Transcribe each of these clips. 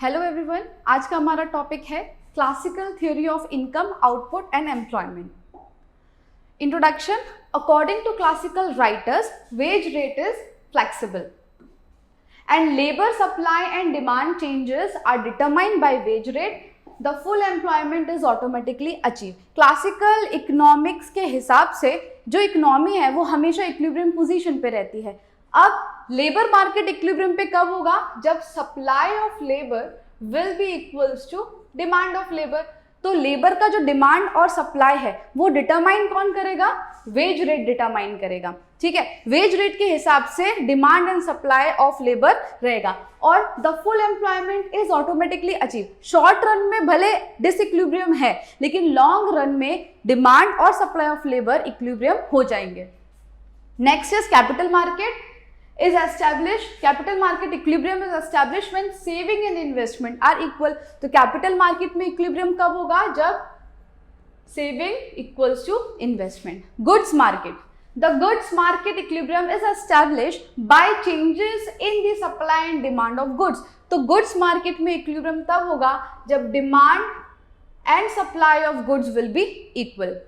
Hello everyone, आज का हमारा टॉपिक है classical theory of income, output and employment. Introduction. According to classical writers, wage rate is flexible and labor supply and demand changes are determined by wage rate. The full employment is automatically achieved. Classical economics के हिसाब से जो economy है वो हमेशा equilibrium position पे रहती है। अब लेबर मार्केट इक्विलिब्रियम पे कब होगा? जब supply of labour will be equals to demand of labour. तो लेबर का जो डिमांड और सप्लाई है वो डिटरमाइन कौन करेगा? वेज रेट डिटरमाइन करेगा। ठीक है, वेज रेट के हिसाब से demand and supply of labour रहेगा और the full employment is automatically achieve. Short run में भले डिसइक्विलिब्रियम है लेकिन लॉन्ग रन में डिमांड और सप्लाई ऑफ लेबर इक्विलिब्रियम हो जाएंगे। Next is capital market is established. Capital market equilibrium is established when saving and investment are equal. तो capital market में equilibrium कब होगा? जब saving equals to investment. Goods market. The goods market equilibrium is established by changes in the supply and demand of goods. तो goods market में equilibrium तब होगा जब demand and supply of goods will be equal.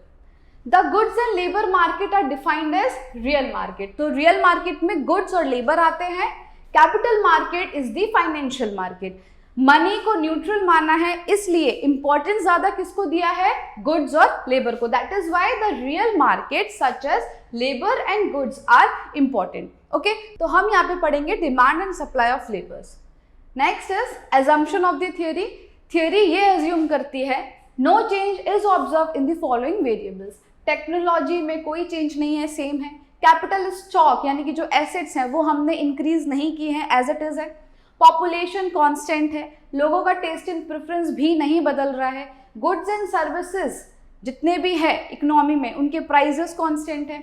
The goods and labor market are defined as real market. तो real market में goods और labor आते हैं। Capital market is the financial market. Money को न्यूट्रल माना है, इसलिए इंपॉर्टेंस ज्यादा किसको दिया है? गुड्स और लेबर को। That is why the real market such as labour and goods are important. Okay, तो हम यहाँ पे पढ़ेंगे demand and supply of labours. Next is assumption of the theory. Theory ये एज्यूम करती है no change is observe in the following variables. Technology में कोई चेंज नहीं है, सेम है। कैपिटल स्टॉक यानी कि जो एसेट्स हैं वो हमने इंक्रीज नहीं किए हैं, एज इट इज है। पॉपुलेशन कांस्टेंट है, लोगों का टेस्ट एंड प्रेफरेंस भी नहीं बदल रहा है। गुड्स एंड सर्विसेज जितने भी है इकोनॉमी में उनके प्राइसेस कांस्टेंट है।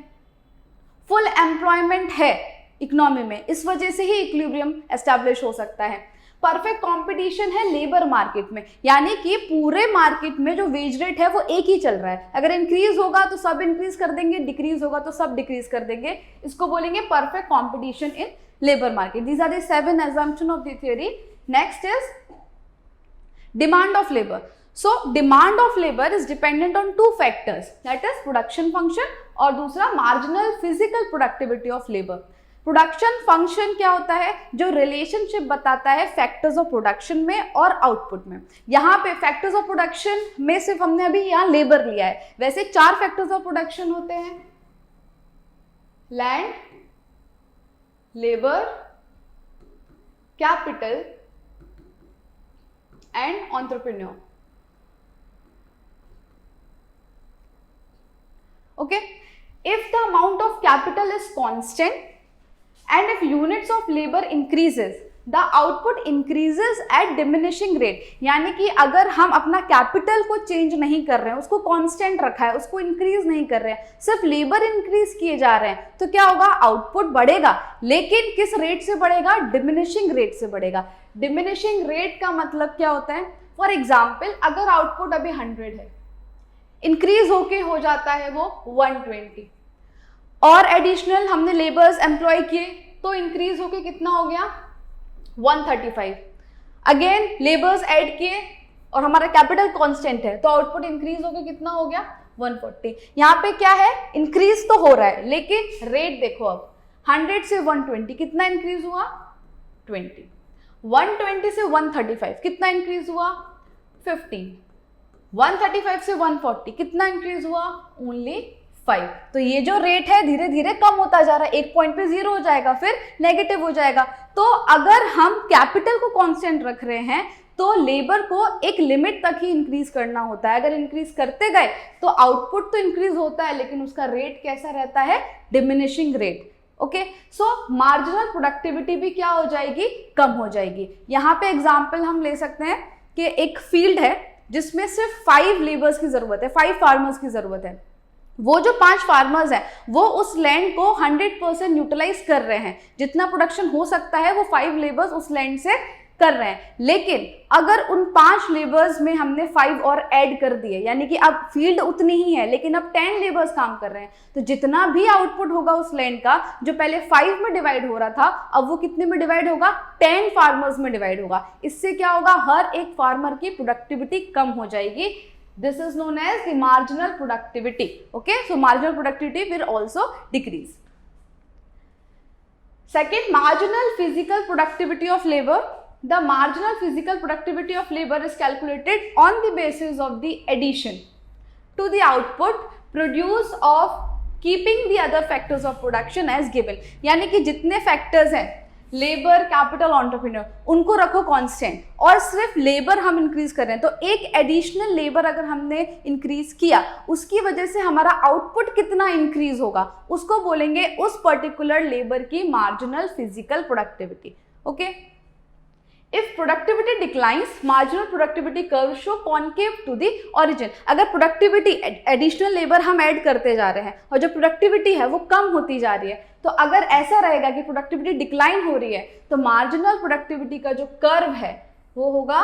फुल एम्प्लॉयमेंट है इकोनॉमी में, इस वजह से ही इक्विलिब्रियम एस्टैब्लिश हो सकता है। परफेक्ट कंपटीशन है लेबर मार्केट में, यानी कि पूरे मार्केट में जो वेज रेट है वो एक ही चल रहा है। अगर इंक्रीज होगा तो सब इंक्रीज कर देंगे, डिक्रीज होगा तो सब डिक्रीज कर देंगे। इसको बोलेंगे perfect competition in labour market. These are the 7 assumption of the theory. Next is demand of labor. So demand of labor is dependent on two factors, that is production function और दूसरा marginal physical productivity of labor. Production function क्या होता है? जो relationship बताता है factors of production में और आउटपुट में। यहाँ पे फैक्टर्स ऑफ प्रोडक्शन में सिर्फ हमने अभी यहाँ लेबर लिया है, वैसे 4 फैक्टर्स ऑफ प्रोडक्शन होते हैं: land, labour, capital and entrepreneur. Okay, if the amount of capital is constant and if units of labor increases, the output increases at diminishing rate. यानी कि अगर हम अपना कैपिटल को चेंज नहीं कर रहे हैं, उसको कांस्टेंट रखा है, उसको इंक्रीज नहीं कर रहे हैं, सिर्फ लेबर इंक्रीज किए जा रहे हैं, तो क्या होगा? आउटपुट बढ़ेगा, लेकिन किस रेट से बढ़ेगा? डिमिनिशिंग रेट से बढ़ेगा। डिमिनिशिंग रेट का मतलब क्या होता है? फॉर एग्जाम्पल, अगर आउटपुट अभी 100 है, इंक्रीज होके हो जाता है वो 120 और एडिशनल हमने लेबर्स एम्प्लॉय किए तो इंक्रीज होके कितना हो गया? 135। अगेन लेबर्स ऐड किए और हमारा कैपिटल कांस्टेंट है तो आउटपुट इंक्रीज होके कितना हो गया? 140। यहाँ पे क्या है? इंक्रीज तो हो रहा है लेकिन रेट देखो, अब 100 से 120 कितना इंक्रीज हुआ? 20। 120 से 135 कितना इंक्रीज हुआ? 15। 135 से 140 कितना इंक्रीज हुआ? ओनली 5। तो ये जो रेट है धीरे धीरे कम होता जा रहा है, एक पॉइंट पे 0 हो जाएगा, फिर नेगेटिव हो जाएगा। तो अगर हम कैपिटल को कांस्टेंट रख रहे हैं तो लेबर को एक लिमिट तक ही इंक्रीज करना होता है। अगर इंक्रीज करते गए तो आउटपुट तो इंक्रीज होता है लेकिन उसका रेट कैसा रहता है? Diminishing rate. Okay, so marginal productivity भी क्या हो जाएगी? कम हो जाएगी। यहाँ पे एग्जाम्पल हम ले सकते हैं कि एक फील्ड है जिसमें सिर्फ 5 लेबर्स की जरूरत है, 5 फार्मर्स की जरूरत है। वो जो 5 फार्मर्स हैं वो उस लैंड को 100% यूटिलाइज कर रहे हैं, जितना प्रोडक्शन हो सकता है वो 5 लेबर्स उस लैंड से कर रहे हैं, लेकिन अगर उन 5 लेबर्स में हमने 5 और ऐड कर दिए, यानी कि अब फील्ड उतनी ही है लेकिन अब 10 लेबर्स काम कर रहे हैं, तो जितना भी आउटपुट होगा उस लैंड का, जो पहले 5 में डिवाइड हो रहा था, अब वो कितने में डिवाइड होगा, 10 फार्मर्स में डिवाइड होगा। इससे क्या होगा, हर एक फार्मर की प्रोडक्टिविटी कम हो जाएगी। This is known as the marginal productivity. Okay, so marginal productivity will also decrease. Second, marginal physical productivity of labor. The marginal physical productivity of labor is calculated on the basis of the addition to the output produce of keeping the other factors of production as given. यानी कि जितने factors हैं, labour, capital, entrepreneur, उनको रखो constant और सिर्फ labour हम increase कर रहे हैं, तो एक एडिशनल लेबर अगर हमने इंक्रीज किया, उसकी वजह से हमारा आउटपुट कितना इंक्रीज होगा, उसको बोलेंगे उस पर्टिकुलर लेबर की marginal physical productivity. Okay, if productivity declines, marginal productivity curve show concave to the origin. अगर प्रोडक्टिविटी, एडिशनल लेबर हम ऐड करते जा रहे हैं और जो प्रोडक्टिविटी है वो कम होती जा रही है, तो अगर ऐसा रहेगा कि प्रोडक्टिविटी डिक्लाइन हो रही है, तो मार्जिनल प्रोडक्टिविटी का जो कर्व है वो होगा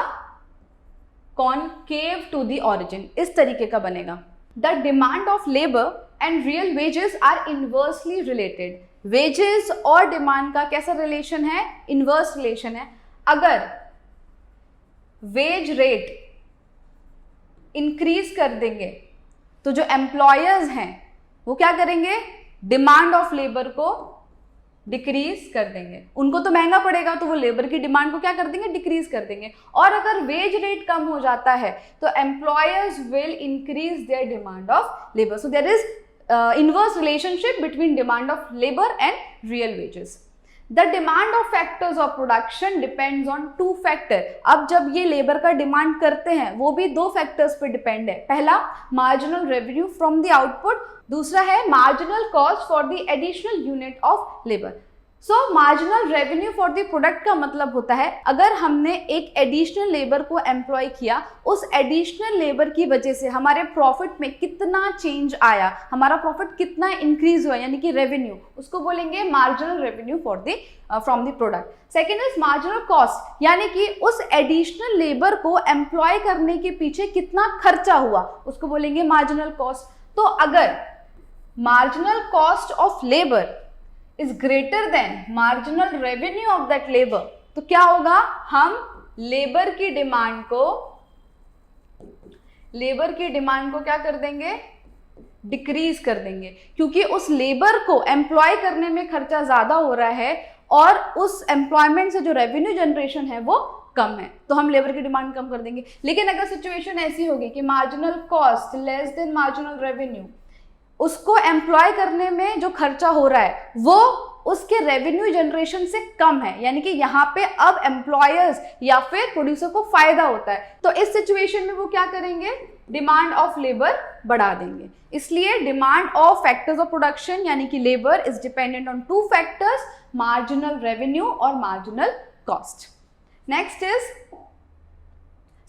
कॉन्केव टू द ओरिजिन, इस तरीके का बनेगा। The demand of labour and real wages are inversely related. Wages और डिमांड का कैसा रिलेशन है, इनवर्स रिलेशन है। अगर वेज रेट इंक्रीज कर देंगे तो जो एम्प्लॉयर्स हैं वो क्या करेंगे, डिमांड ऑफ लेबर को डिक्रीज कर देंगे। उनको तो महंगा पड़ेगा तो वो लेबर की डिमांड को क्या कर देंगे, डिक्रीज कर देंगे। और अगर वेज रेट कम हो जाता है तो employers will increase their demand of labour. So there is inverse relationship between demand of labour and real wages. The demand of factors of production depends on 2 factor. अब जब ये लेबर का demand करते हैं वो भी 2 फैक्टर्स पे depend है। पहला, marginal revenue from the output, दूसरा है marginal cost for the additional unit of labour. So marginal revenue for the product का मतलब होता है, अगर हमने एक एडिशनल लेबर को एम्प्लॉय किया, उस एडिशनल लेबर की वजह से हमारे प्रॉफिट में कितना चेंज आया, हमारा प्रॉफिट कितना इंक्रीज हुआ, यानी कि रेवेन्यू, उसको बोलेंगे marginal revenue for the from the product. Second is marginal cost, यानी कि उस एडिशनल लेबर को एम्प्लॉय करने के पीछे कितना खर्चा हुआ, उसको बोलेंगे मार्जिनल कॉस्ट। तो अगर marginal cost of labour is greater than marginal revenue of that labor, तो क्या होगा, हम लेबर की डिमांड को क्या कर देंगे, डिक्रीज कर देंगे, क्योंकि उस लेबर को एम्प्लॉय करने में खर्चा ज्यादा हो रहा है और उस एम्प्लॉयमेंट से जो रेवेन्यू जनरेशन है वो कम है, तो हम लेबर की डिमांड कम कर देंगे। लेकिन अगर सिचुएशन ऐसी होगी कि marginal cost less than marginal revenue, उसको एम्प्लॉय करने में जो खर्चा हो रहा है वो उसके रेवेन्यू जनरेशन से कम है, यानी कि यहाँ पे अब एम्प्लॉयर्स या फिर प्रोड्यूसर को फायदा होता है, तो इस सिचुएशन में वो क्या करेंगे, डिमांड ऑफ लेबर बढ़ा देंगे। इसलिए demand of factors of production यानी कि labour is dependent on 2 factors, marginal revenue और marginal cost. Next is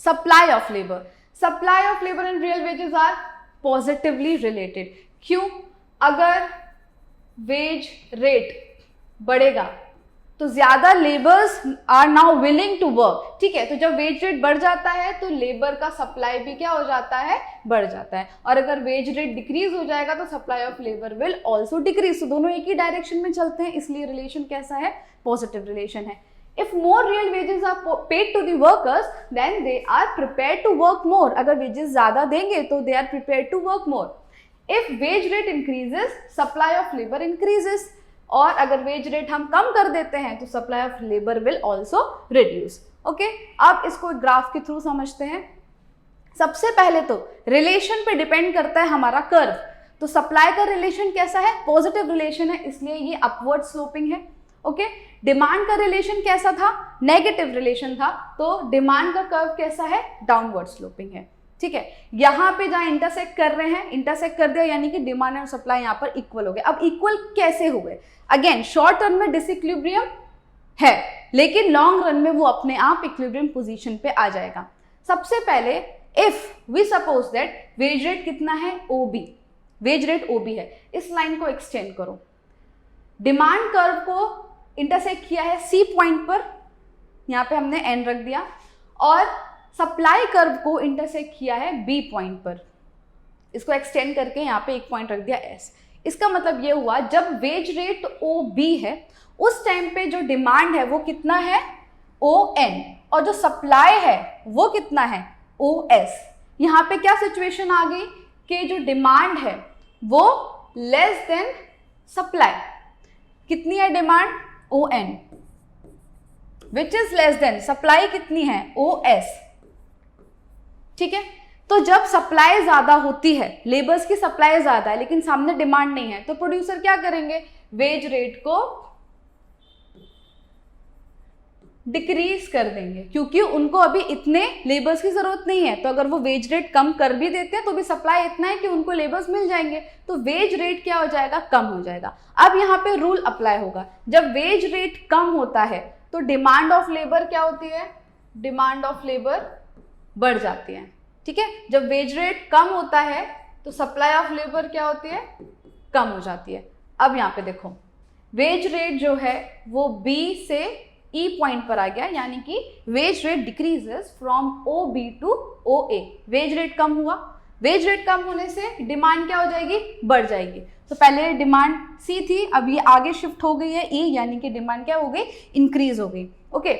supply of labour. Supply of labour and real wages are positively related. क्यों, अगर wage rate बढ़ेगा तो ज्यादा labours are now willing to work, ठीक है, तो जब वेज रेट बढ़ जाता है तो लेबर का सप्लाई भी क्या हो जाता है, बढ़ जाता है, और अगर वेज रेट डिक्रीज हो जाएगा तो supply of labour will also decrease. तो दोनों एक ही डायरेक्शन में चलते हैं, इसलिए रिलेशन कैसा है, पॉजिटिव रिलेशन है। If more real wages are paid to the workers, then they are prepared to work more. अगर wages ज़्यादा देंगे तो they are prepared to work more. If wage rate increases, supply of labor increases. और अगर wage rate हम कम कर देते हैं तो supply of labor will also reduce. Okay? अब इसको ग्राफ के थ्रू समझते हैं। सबसे पहले तो रिलेशन पे डिपेंड करता है हमारा कर्व। तो सप्लाई का रिलेशन कैसा है, पॉजिटिव रिलेशन है, इसलिए ये अपवर्ड स्लोपिंग है। ओके, डिमांड का रिलेशन कैसा था, नेगेटिव रिलेशन था, तो डिमांड का कर्व कैसा है, डाउनवर्ड स्लोपिंग है। ठीक है, यहाँ पे जहाँ इंटरसेक्ट कर रहे हैं, इंटरसेक्ट कर दिया यानी कि डिमांड और सप्लाई यहाँ पर इक्वल हो गए। अब इक्वल कैसे हुए, अगेन शॉर्ट रन में डिसइक्विलिब्रियम है, लेकिन लॉन्ग रन में वो अपने आप इक्विलिब्रियम पोजीशन पे आ जाएगा। सबसे पहले if we suppose that wage rate कितना है, ओबी, वेज रेट ओबी है, इस लाइन को एक्सटेंड करो, डिमांड कर्व को इंटरसेक्ट किया है सी पॉइंट पर, यहाँ पे हमने n रख दिया, और सप्लाई कर्व को इंटरसेक्ट किया है B पॉइंट पर, इसको एक्सटेंड करके यहाँ पे एक पॉइंट रख दिया S। इसका मतलब ये हुआ जब वेज रेट OB है उस टाइम पे जो डिमांड है वो कितना है ON, और जो सप्लाई है वो कितना है OS। यहाँ पे क्या सिचुएशन आ गई कि जो डिमांड है वो लेस देन सप्लाई। कितनी है demand ON, which is less than supply कितनी है OS। ठीक है, तो जब सप्लाई ज्यादा होती है, लेबर्स की सप्लाई ज्यादा है लेकिन सामने डिमांड नहीं है, तो प्रोड्यूसर क्या करेंगे, वेज रेट को डिक्रीज कर देंगे, क्योंकि उनको अभी इतने लेबर्स की जरूरत नहीं है। तो अगर वो वेज रेट कम कर भी देते हैं तो भी सप्लाई इतना है कि उनको लेबर्स मिल जाएंगे, तो वेज रेट क्या हो जाएगा, कम हो जाएगा। अब यहाँ पे रूल अप्लाई होगा, जब वेज रेट कम होता है तो डिमांड ऑफ लेबर क्या होती है, डिमांड ऑफ लेबर बढ़ जाती है। ठीक है, जब वेज रेट कम होता है तो सप्लाई ऑफ लेबर क्या होती है, कम हो जाती है। अब यहाँ पे देखो, वेज रेट जो है वो B से E पॉइंट पर आ गया, यानी कि wage rate decreases from OB to OA। Wage rate कम हुआ, वेज रेट कम होने से डिमांड क्या हो जाएगी, बढ़ जाएगी। तो पहले डिमांड C थी, अब ये आगे शिफ्ट हो गई है E, यानी कि डिमांड क्या हो गई, इंक्रीज हो गई। ओके,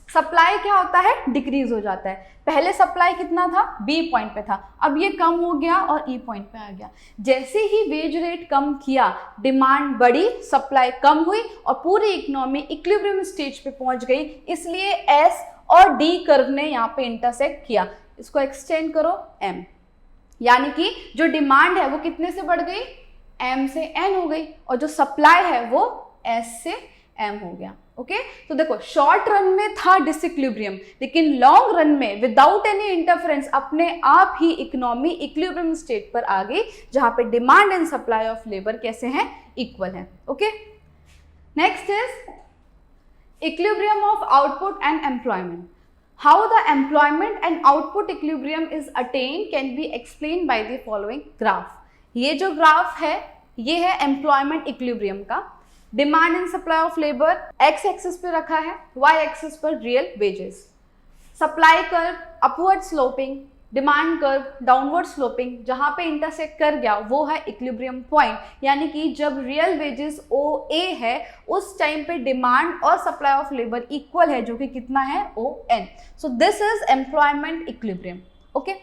सप्लाई क्या होता है, डिक्रीज हो जाता है। पहले सप्लाई कितना था, B पॉइंट पे था, अब ये कम हो गया और E पॉइंट पे आ गया। जैसे ही वेज रेट कम किया, डिमांड बढ़ी, सप्लाई कम हुई और पूरी इकोनॉमी इक्विलिब्रियम स्टेज पे पहुंच गई, इसलिए S और D कर्व ने यहाँ पे इंटरसेक्ट किया। इसको एक्सटेंड करो M, यानी कि जो डिमांड है वो कितने से बढ़ गई, M से N हो गई, और जो सप्लाई है वो S से M हो गया। ओके, तो देखो शॉर्ट रन में था डिसइक्विलिब्रियम, लेकिन लॉन्ग रन में विदाउट एनी इंटरफेरेंस अपने आप ही इकोनॉमी इक्विलिब्रियम स्टेट पर आ गई, जहां पे demand and supply of labour कैसे हैं, इक्वल है। Okay, next is equilibrium of output and employment. How the employment and output equilibrium is attain can be explain by the following graph. ये जो graph है ये है एम्प्लॉयमेंट इक्विलिब्रियम का। Demand and supply of labour x axis पे रखा है, Y axis पर real wages. Supply curve upward sloping, demand curve downward sloping, जहां पे इंटरसेक्ट कर गया वो है इक्विलिब्रियम पॉइंट, यानी कि जब रियल वेजेस OA है उस टाइम पे डिमांड और सप्लाई ऑफ लेबर इक्वल है, जो कि कितना है ON। So this is employment equilibrium. Okay,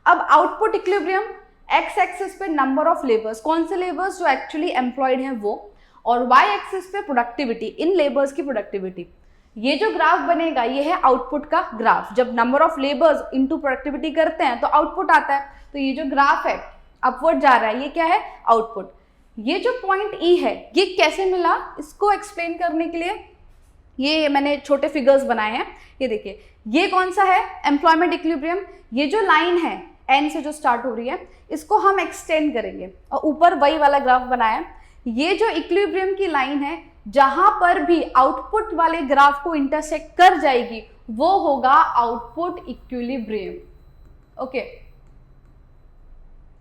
अब आउटपुट इक्विलिब्रियम, एक्स एक्सिस पे नंबर ऑफ लेबर्स, कौन से लेबर्स जो एक्चुअली एम्प्लॉयड हैं वो, और वाई एक्सिस पे प्रोडक्टिविटी, इन लेबर्स की प्रोडक्टिविटी। ये जो ग्राफ बनेगा ये है आउटपुट का ग्राफ। जब number of labours into productivity करते हैं तो आउटपुट आता है। तो ये जो ग्राफ है अपवर्ड जा रहा है, ये क्या है, आउटपुट। ये जो पॉइंट E है ये कैसे मिला, इसको एक्सप्लेन करने के लिए ये मैंने छोटे फिगर्स बनाए हैं। ये देखिए, ये कौन सा है, एम्प्लॉयमेंट इक्विलिब्रियम। ये जो लाइन है N से जो स्टार्ट हो रही है, इसको हम एक्सटेंड करेंगे और ऊपर वही वाला ग्राफ बनाया। ये जो इक्विलिब्रियम की लाइन है, जहां पर भी आउटपुट वाले ग्राफ को इंटरसेक्ट कर जाएगी वो होगा आउटपुट इक्विलिब्रियम। ओके,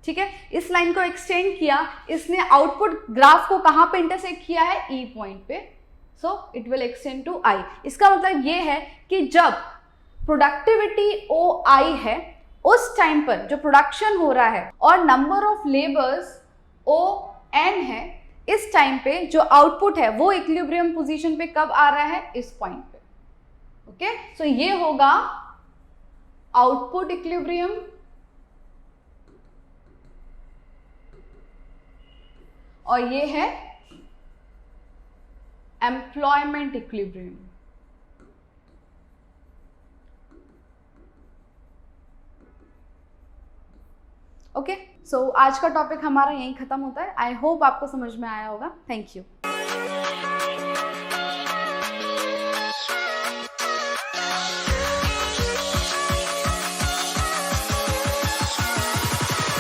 ठीक है, इस लाइन को एक्सटेंड किया, इसने आउटपुट ग्राफ को कहां पे इंटरसेक्ट किया है, E पॉइंट पे। So it will extend to I। इसका मतलब ये है कि जब प्रोडक्टिविटी OI है उस टाइम पर जो प्रोडक्शन हो रहा है और नंबर ऑफ लेबर्स ON है, इस टाइम पे जो आउटपुट है वो इक्विलिब्रियम पोजीशन पे कब आ रहा है, इस पॉइंट पे। ओके, सो ये होगा आउटपुट इक्विलिब्रियम और ये है एम्प्लॉयमेंट इक्विलिब्रियम। ओके, सो आज का टॉपिक हमारा यहीं खत्म होता है। आई होप आपको समझ में आया होगा। Thank you.